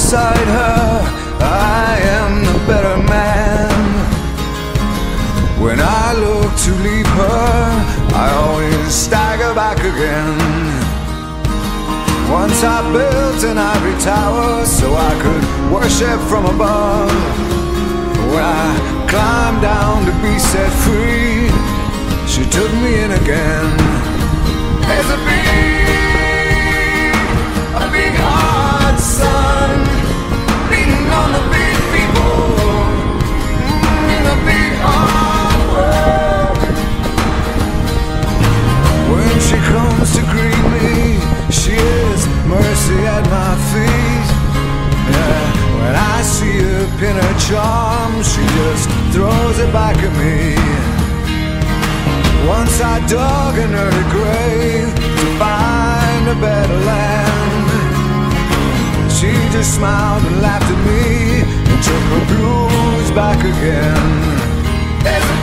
beside her, I am the better man. When I look to leave her, I always stagger back again. Once I built an ivory tower so I could worship from above. When I climbed down to be set free, she took me in again. There's a big hard sun beating on the big people in the big hard world. When she comes to greet me, she is mercy at my feet. Yeah, when I see her pin her charm, she just throws it back at me. Once I dug an early grave to find a better land. She just smiled and laughed at me and took her blues back again. There's a